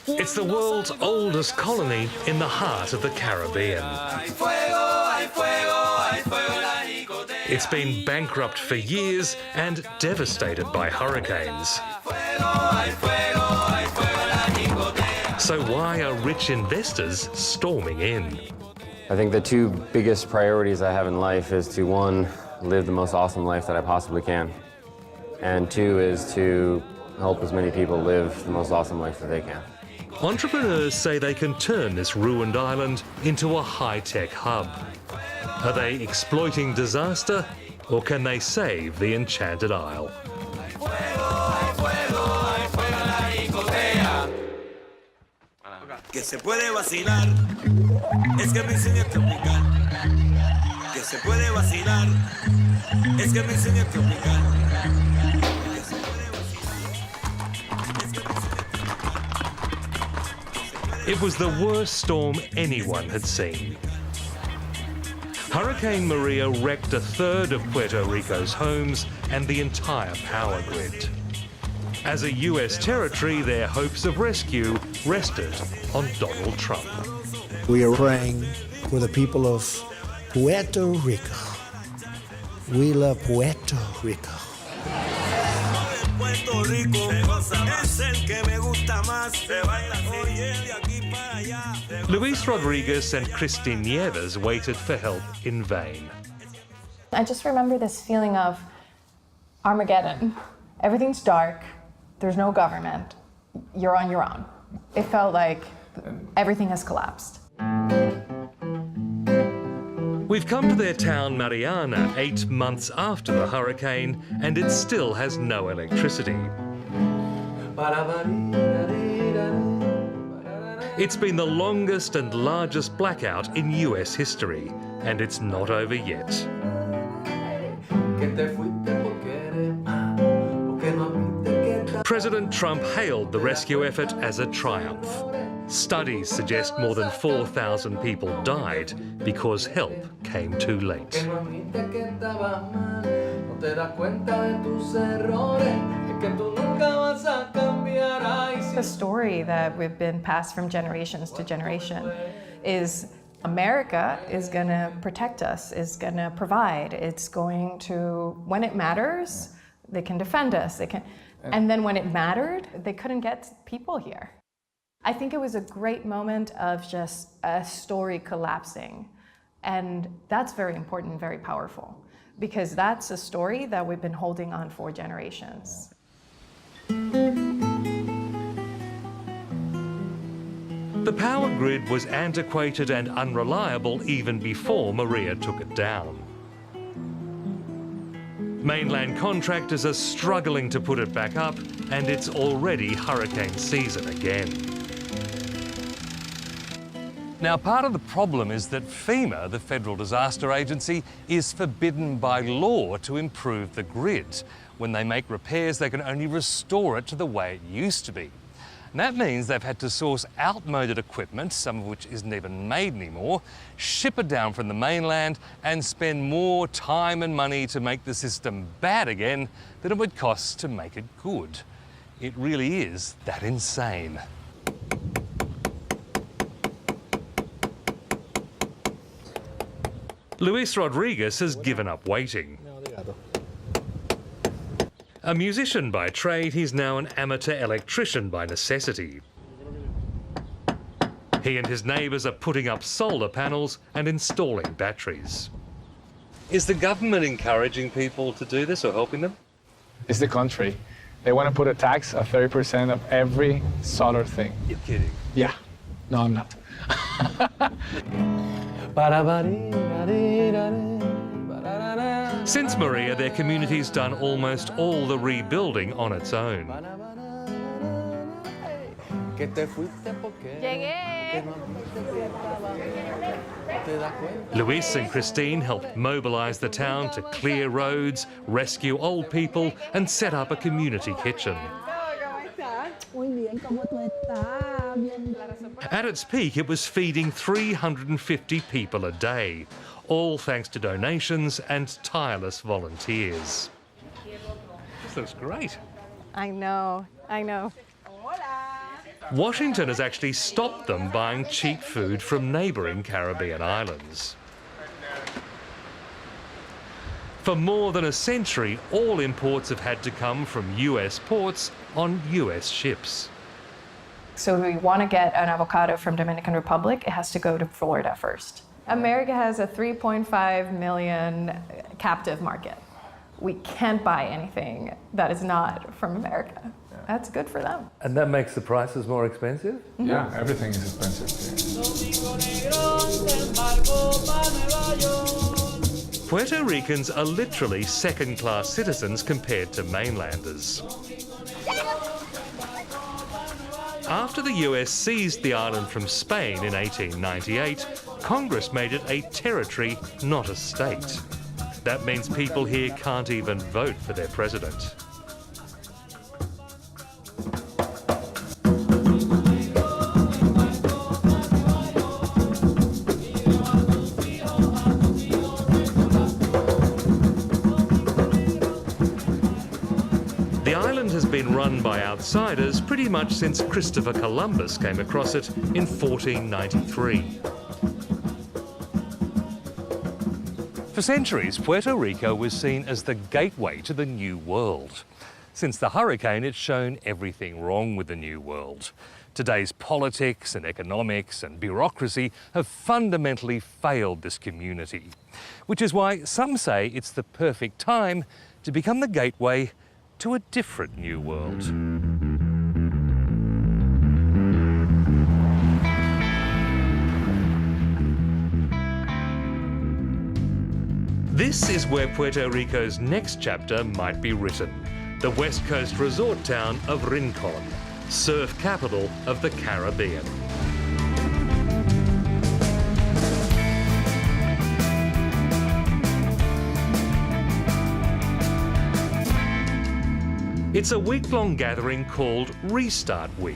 It's the world's oldest colony in the heart of the Caribbean. It's been bankrupt for years and devastated by hurricanes. So why are rich investors storming in? I think the two biggest priorities I have in life is to, one, live the most awesome life that I possibly can, and two is to help as many people live the most awesome life that they can. Entrepreneurs say they can turn this ruined island into a high-tech hub. Are they exploiting disaster, or can they save the enchanted isle? Que se puede vacilar, es que me enseña a complicar. Que se puede vacilar, es que me enseña a complicar. It was the worst storm anyone had seen. Hurricane Maria wrecked a third of Puerto Rico's homes and the entire power grid. As a US territory, their hopes of rescue rested on Donald Trump. We are praying for the people of Puerto Rico. We love Puerto Rico. Luis Rodriguez and Christine Nieves waited for help in vain. I just remember this feeling of Armageddon. Everything's dark, there's no government, you're on your own. It felt like everything has collapsed. We've come to their town Mariana 8 months after the hurricane, and it still has no electricity. It's been the longest and largest blackout in US history, and it's not over yet. President Trump hailed the rescue effort as a triumph. Studies suggest more than 4,000 people died because help came too late. The story that we've been passed from generations to generation is America is going to protect us, is going to provide. It's going to, when it matters, they can defend us. And then when it mattered, they couldn't get people here. I think it was a great moment of just a story collapsing. And that's very important and very powerful, because that's a story that we've been holding on for generations. The power grid was antiquated and unreliable even before Maria took it down. Mainland contractors are struggling to put it back up, and it's already hurricane season again. Now, part of the problem is that FEMA, the Federal Disaster Agency, is forbidden by law to improve the grid. When they make repairs, they can only restore it to the way it used to be. And that means they've had to source outmoded equipment, some of which isn't even made anymore, ship it down from the mainland and spend more time and money to make the system bad again than it would cost to make it good. It really is that insane. Luis Rodriguez has given up waiting. A musician by trade, he's now an amateur electrician by necessity. He and his neighbours are putting up solar panels and installing batteries. Is the government encouraging people to do this or helping them? It's the country. They want to put a tax of 30% of every solar thing. You're kidding. Yeah. No, I'm not. Since Maria, their community's done almost all the rebuilding on its own. Luis and Christine helped mobilise the town to clear roads, rescue old people and set up a community kitchen. At its peak, it was feeding 350 people a day, all thanks to donations and tireless volunteers. This looks great. I know, I know. Washington has actually stopped them buying cheap food from neighbouring Caribbean islands. For more than a century, all imports have had to come from US ports on US ships. So if we want to get an avocado from Dominican Republic, it has to go to Florida first. America has a 3.5 million captive market. We can't buy anything that is not from America. That's good for them. And that makes the prices more expensive? Mm-hmm. Yeah, everything is expensive here. Puerto Ricans are literally second-class citizens compared to mainlanders. After the US seized the island from Spain in 1898, Congress made it a territory, not a state. That means people here can't even vote for their president. The island has been run by outsiders pretty much since Christopher Columbus came across it in 1493. For centuries, Puerto Rico was seen as the gateway to the New World. Since the hurricane, it's shown everything wrong with the New World. Today's politics and economics and bureaucracy have fundamentally failed this community, which is why some say it's the perfect time to become the gateway to a different New World. This is where Puerto Rico's next chapter might be written. The West Coast resort town of Rincon, surf capital of the Caribbean. It's a week-long gathering called Restart Week,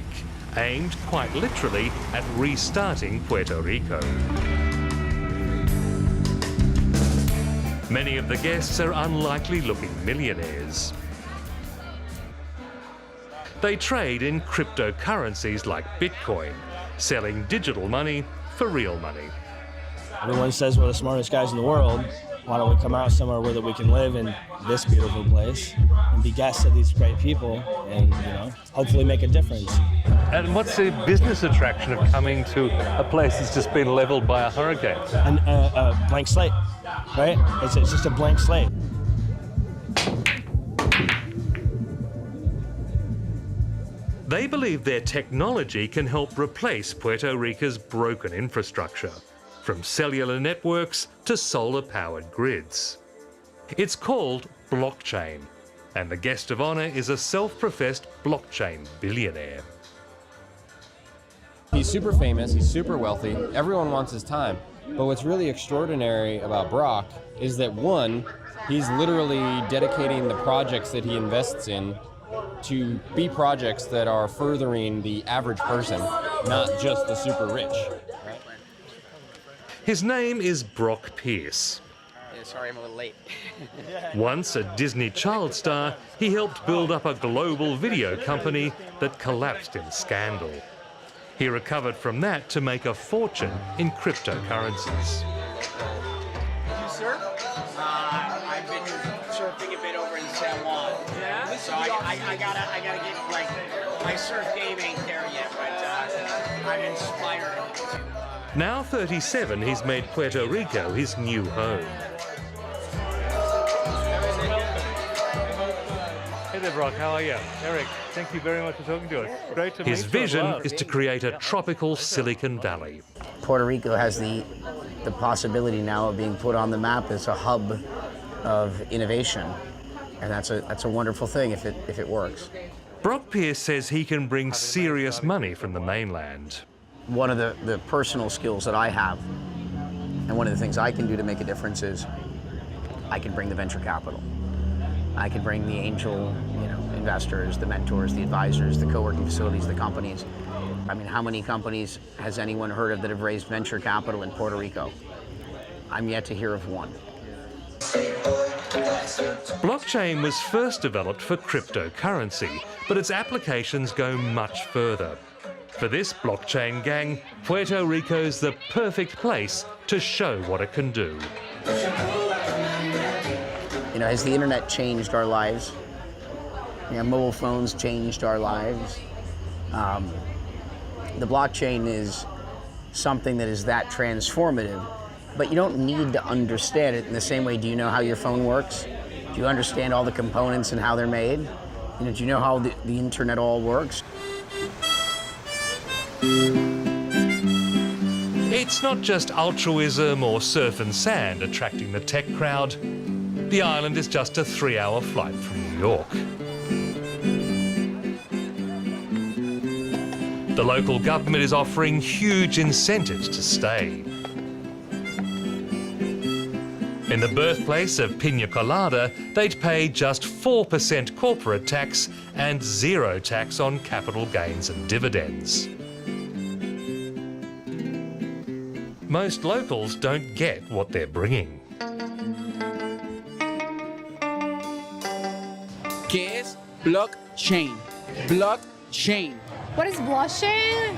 aimed quite literally at restarting Puerto Rico. Many of the guests are unlikely-looking millionaires. They trade in cryptocurrencies like Bitcoin, selling digital money for real money. Everyone says we're the smartest guys in the world. Why don't we come out somewhere where that we can live in this beautiful place and be guests of these great people and, you know, hopefully make a difference. And what's the business attraction of coming to a place that's just been leveled by a hurricane? And a blank slate, right? It's just a blank slate. They believe their technology can help replace Puerto Rico's broken infrastructure, from cellular networks to solar-powered grids. It's called blockchain, and the guest of honour is a self-professed blockchain billionaire. He's super famous, he's super wealthy, everyone wants his time. But what's really extraordinary about Brock is that, one, he's literally dedicating the projects that he invests in to be projects that are furthering the average person, not just the super rich. Right? His name is Brock Pierce. Sorry, I'm a little late. Once a Disney child star, he helped build up a global video company that collapsed in scandal. He recovered from that to make a fortune in cryptocurrencies. You surf? I've been surfing a bit over in San Juan. Yeah? So I gotta get, like, my surf game ain't there yet, but I'm inspired. Now 37, he's made Puerto Rico his new home. Hey there, Brock, how are you? Eric, thank you very much for talking to us. Great to meet you. His vision is to create a tropical Silicon Valley. Puerto Rico has the possibility now of being put on the map as a hub of innovation, and that's a wonderful thing if it works. Brock Pierce says he can bring serious money from the mainland. One of the personal skills that I have, and one of the things I can do to make a difference is I can bring the venture capital. I can bring the angel, investors, the mentors, the advisors, the co-working facilities, the companies. I mean, how many companies has anyone heard of that have raised venture capital in Puerto Rico? I'm yet to hear of one. Blockchain was first developed for cryptocurrency, but its applications go much further. For this blockchain gang, Puerto Rico's the perfect place to show what it can do. You know, has the internet changed our lives? You know, mobile phones changed our lives. The blockchain is something that is that transformative, but you don't need to understand it in the same way. Do you know how your phone works? Do you understand all the components and how they're made? You know, do you know how the internet all works? It's not just altruism or surf and sand attracting the tech crowd. The island is just a 3-hour flight from New York. The local government is offering huge incentives to stay. In the birthplace of Pina Colada, they'd pay just 4% corporate tax and 0 tax on capital gains and dividends. Most locals don't get what they're bringing. ¿Qué es blockchain? Blockchain. What is blockchain?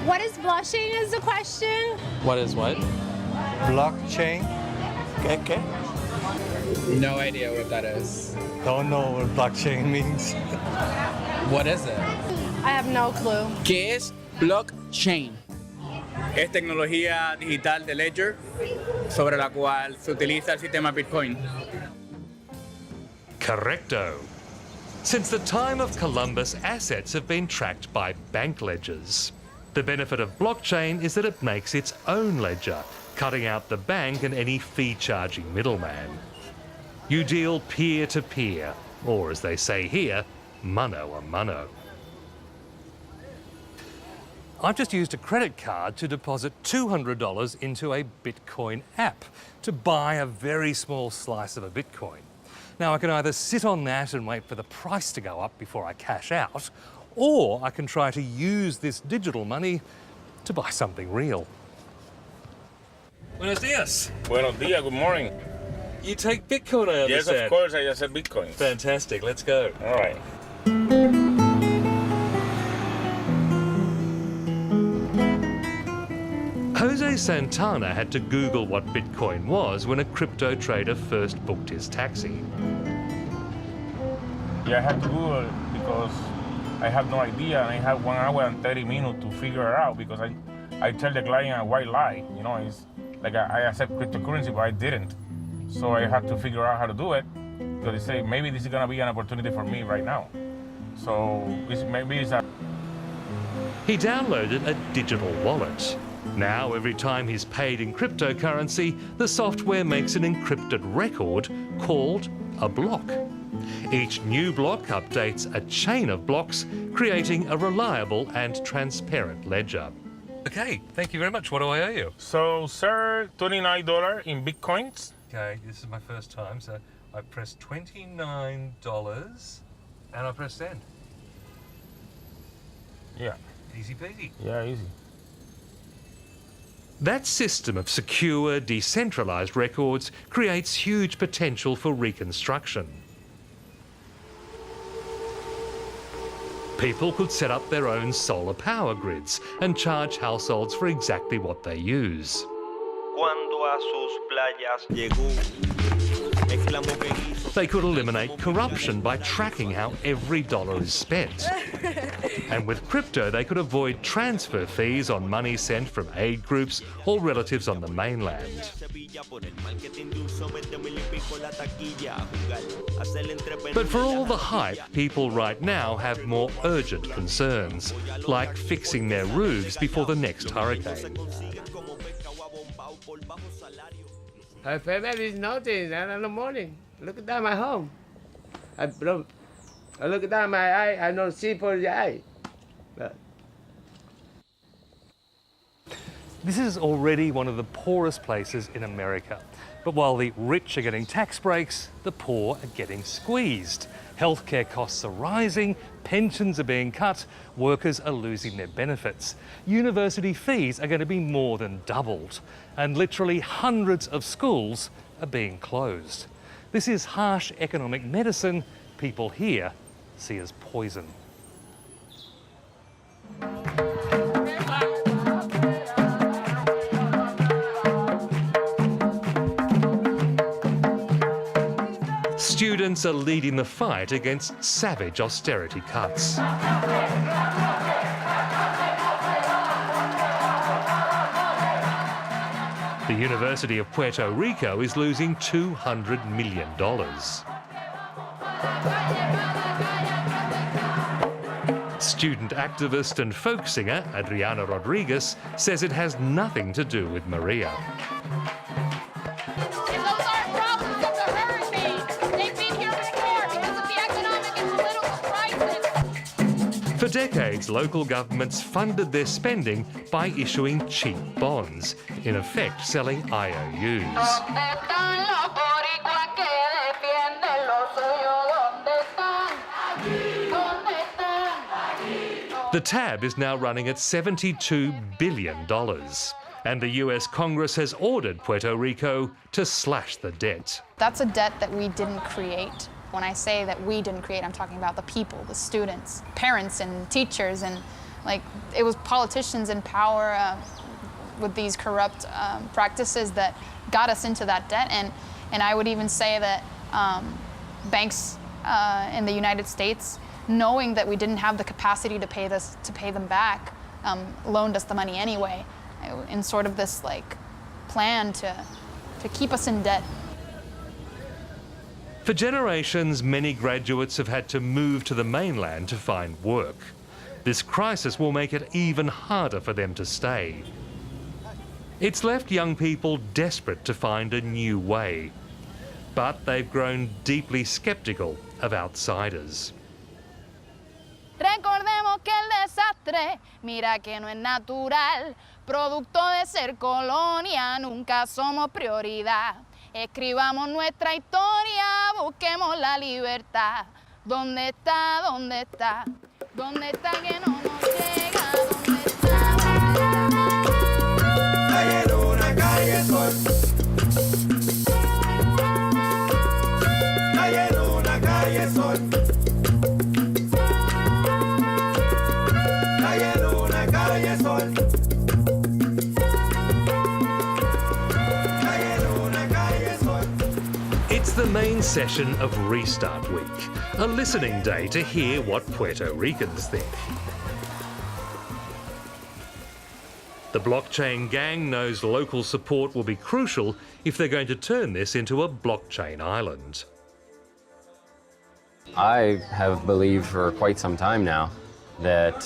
What is blockchain is the question? What is what? Blockchain. ¿Qué? No idea what that is. Don't know what blockchain means. What is it? I have no clue. ¿Qué es blockchain? Es tecnología digital de ledger sobre la cual se utiliza el sistema Bitcoin. Correcto. Since the time of Columbus, assets have been tracked by bank ledgers. The benefit of blockchain is that it makes its own ledger, cutting out the bank and any fee-charging middleman. You deal peer-to-peer, or as they say here, mano a mano. I've just used a credit card to deposit $200 into a Bitcoin app to buy a very small slice of a Bitcoin. Now, I can either sit on that and wait for the price to go up before I cash out, or I can try to use this digital money to buy something real. Buenos dias. Buenos dias, good morning. You take Bitcoin, I Yes, understand. of course, I just said Bitcoin. Fantastic, let's go. All right. Jose Santana had to Google what Bitcoin was when a crypto trader first booked his taxi. Yeah, I had to Google it because I have no idea, and I have 1 hour and 30 minutes to figure it out because I tell the client a white lie. You know, it's like I accept cryptocurrency, but I didn't. So I had to figure out how to do it because they say maybe this is gonna be an opportunity for me right now. So maybe it's a. He downloaded a digital wallet. Now, every time he's paid in cryptocurrency, the software makes an encrypted record called a block. Each new block updates a chain of blocks, creating a reliable and transparent ledger. Okay, thank you very much. What do I owe you? So, sir, $29 in Bitcoins. Okay, this is my first time, so I press $29 and I press send. Yeah. Easy peasy. Yeah, easy. That system of secure, decentralised records creates huge potential for reconstruction. People could set up their own solar power grids and charge households for exactly what they use. Cuando a sus playas llegó, exclamó que hizo. They could eliminate corruption by tracking how every dollar is spent. And with crypto, they could avoid transfer fees on money sent from aid groups or relatives on the mainland. But for all the hype, people right now have more urgent concerns, like fixing their roofs before the next hurricane. I felt it's nothing in the morning. Look at that, my home. I look at that, my eye. I don't see for the eye. But. This is already one of the poorest places in America. But while the rich are getting tax breaks, the poor are getting squeezed. Healthcare costs are rising, pensions are being cut, workers are losing their benefits. University fees are going to be more than doubled, and literally hundreds of schools are being closed. This is harsh economic medicine people here see as poison. Students are leading the fight against savage austerity cuts. The University of Puerto Rico is losing $200 million. Student activist and folk singer Adriana Rodriguez says it has nothing to do with Maria. Those aren't problems of the hurricane. They've been here before because of the economic and political crisis. For decades, local governments funded their spending by issuing cheap bonds, in effect selling IOUs. The tab is now running at $72 billion, and the US Congress has ordered Puerto Rico to slash the debt. That's a debt that we didn't create. When I say that we didn't create, I'm talking about the people, the students, parents and teachers, and it was politicians in power with these corrupt practices that got us into that debt. And I would even say that banks in the United States, knowing that we didn't have the capacity to pay them back, loaned us the money anyway, in sort of this plan to keep us in debt. For generations, many graduates have had to move to the mainland to find work. This crisis will make it even harder for them to stay. It's left young people desperate to find a new way, but they've grown deeply skeptical of outsiders. Recordemos que el desastre, mira que no es natural, producto de ser colonia, nunca somos prioridad. Escribamos nuestra historia, busquemos la libertad. ¿Dónde está? ¿Dónde está? ¿Dónde está que no nos llega? ¿Dónde está? Calle Luna, calle Sol. Calle Luna, calle Sol. Calle Luna, calle Sol. It's the main session of Restart Week, a listening day to hear what Puerto Ricans think. The blockchain gang knows local support will be crucial if they're going to turn this into a blockchain island. I have believed for quite some time now that,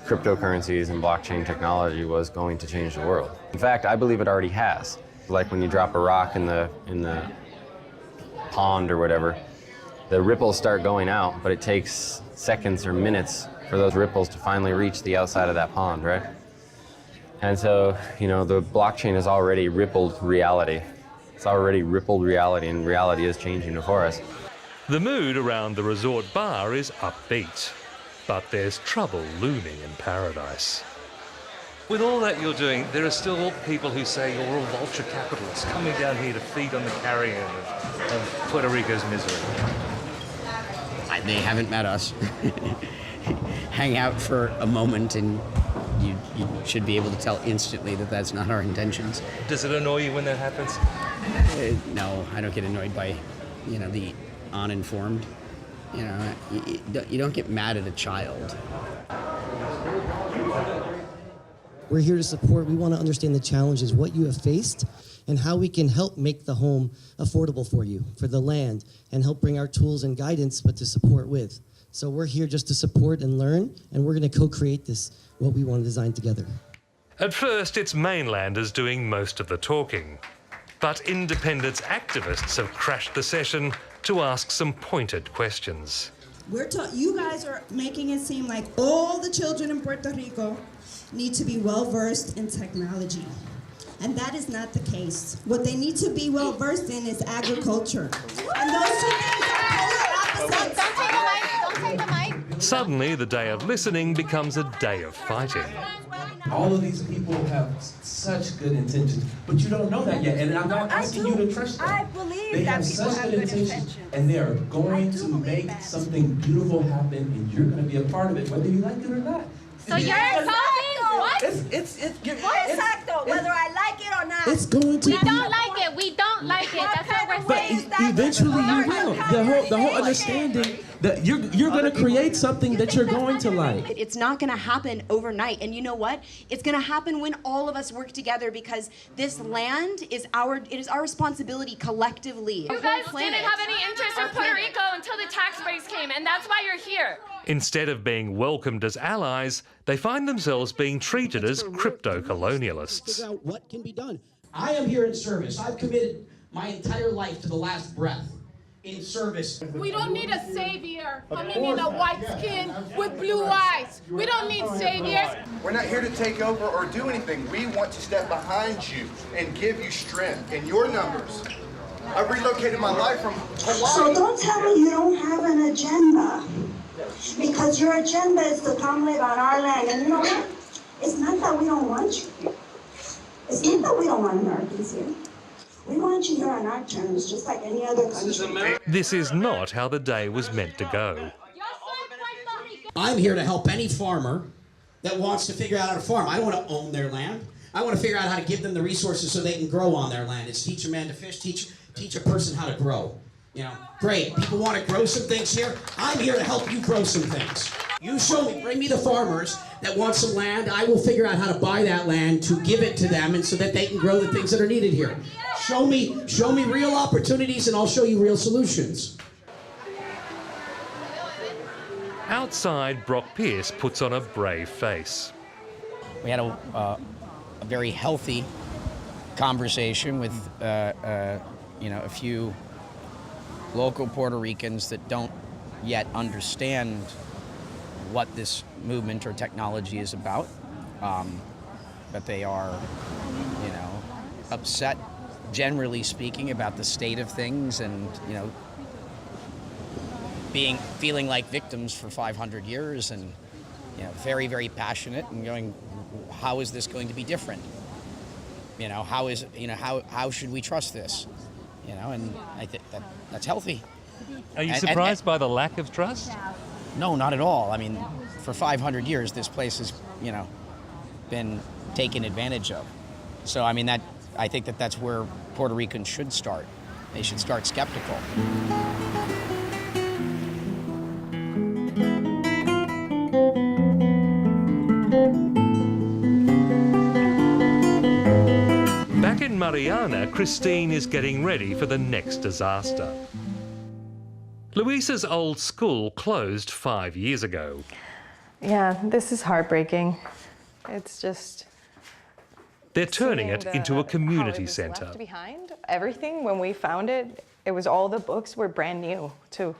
cryptocurrencies and blockchain technology was going to change the world. In fact, I believe it already has. Like when you drop a rock in the pond or whatever, the ripples start going out, but it takes seconds or minutes for those ripples to finally reach the outside of that pond, right? And so, the blockchain has already rippled reality. It's already rippled reality, and reality is changing before us. The mood around the resort bar is upbeat, but there's trouble looming in paradise. With all that you're doing, there are still people who say you're all vulture capitalists coming down here to feed on the carrion of Puerto Rico's misery. They haven't met us. Hang out for a moment and you should be able to tell instantly that that's not our intentions. Does it annoy you when that happens? No, I don't get annoyed by, the uninformed. You don't get mad at a child. We're here to support. We want to understand the challenges, what you have faced, and how we can help make the home affordable for you, for the land, and help bring our tools and guidance, but to support with. So we're here just to support and learn, and we're going to co-create this, what we want to design together. At first, it's mainlanders doing most of the talking. But independence activists have crashed the session to ask some pointed questions. You guys are making it seem like all the children in Puerto Rico need to be well-versed in technology. And that is not the case. What they need to be well-versed in is agriculture. And those two things are polar opposites. Don't take the mic. Suddenly, the day of listening becomes a day of fighting. All of these people have such good intentions, but you don't know that yet. And I'm not asking you to trust them. I believe they that have people such have good good intentions, and they are going to make something beautiful happen, and you're going to be a part of it, whether you like it or not. So you're insulting? What? Exacto, whether I like it or not. It's going to. We don't like it. We don't like it. That's all But eventually you will. The whole understanding that you're going to create something that you're going to like. It's not going to happen overnight. And you know what? It's going to happen when all of us work together, because this land is it is our responsibility collectively. You guys didn't have any interest in Puerto Rico until the tax breaks came, and that's why you're here. Instead of being welcomed as allies, they find themselves being treated as crypto-colonialists. Figure out what can be done. I am here in service. I've committed my entire life to the last breath in service. We don't need a savior coming in a white skin with blue eyes. We don't need saviors. We're not here to take over or do anything. We want to step behind you and give you strength in your numbers. I relocated my life from Hawaii. So don't tell me you don't have an agenda, because your agenda is to come live on our land. And you know what? It's not that we don't want you here. It's not that we don't want Americans here. We want you here on our terms, just like any other country. This is not how the day was meant to go. I'm here to help any farmer that wants to figure out how to farm. I don't want to own their land. I want to figure out how to give them the resources so they can grow on their land. It's teach a man to fish, teach a person how to grow. You know, great. People want to grow some things here. I'm here to help you grow some things. You show me, bring me the farmers that want some land. I will figure out how to buy that land to give it to them, and so that they can grow the things that are needed here. Show me real opportunities, and I'll show you real solutions. Outside, Brock Pierce puts on a brave face. We had a very healthy conversation with a few local Puerto Ricans that don't yet understand what this movement or technology is about, but they are, upset, generally speaking, about the state of things, and feeling like victims for 500 years, and very, very passionate, and going, how is this going to be different? How should we trust this? And I think that's healthy. Are you surprised by the lack of trust? No, not at all. I mean, for 500 years, this place has, been taken advantage of. So, I mean, I think that's where Puerto Ricans should start. They should start skeptical. Back in Mariana, Christine is getting ready for the next disaster. Luisa's old school closed 5 years ago. Yeah, this is heartbreaking. It's just... They're turning it into a community centre. Left behind. Everything, when we found it, it was all the books were brand new, too.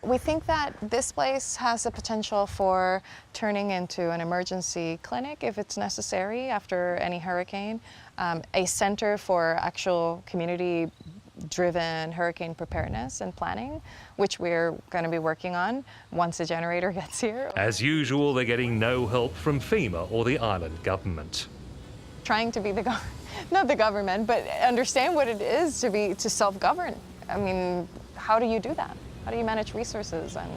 We think that this place has the potential for turning into an emergency clinic if it's necessary after any hurricane, a center for actual community-driven hurricane preparedness and planning, which we're going to be working on once the generator gets here. As usual, they're getting no help from FEMA or the island government. Trying to be not the government, but understand what it is to self-govern. I mean, how do you do that? How do you manage resources and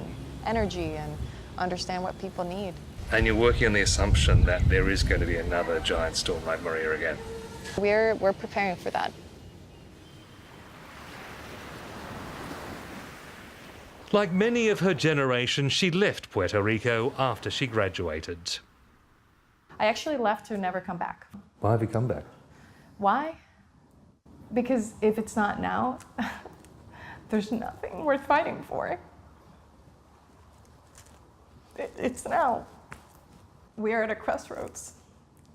energy and understand what people need? And you're working on the assumption that there is going to be another giant storm like Maria again. We're preparing for that. Like many of her generation, she left Puerto Rico after she graduated. I actually left to never come back. Why have you come back? Why? Because if it's not now, there's nothing worth fighting for. It's now. We are at a crossroads,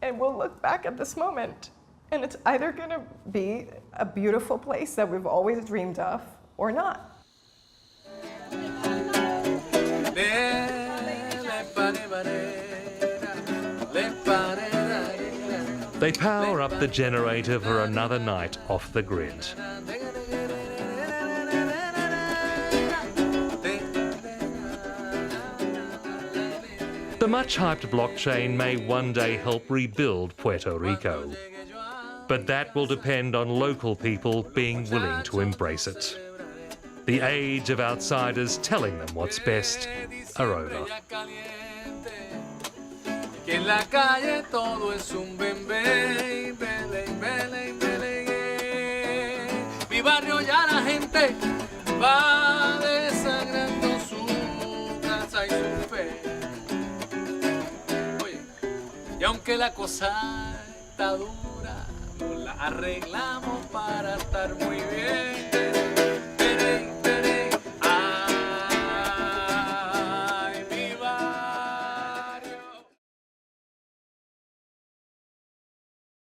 and we'll look back at this moment, and it's either going to be a beautiful place that we've always dreamed of or not. They power up the generator for another night off the grid. The much-hyped blockchain may one day help rebuild Puerto Rico. But that will depend on local people being willing to embrace it. The age of outsiders telling them what's best are over. Que en la calle todo es un bembé, bele, bele, bele, viva barrio ya la gente va desangrando su casa y su fe. Oye, y aunque la cosa está dura, nos la arreglamos para estar muy bien.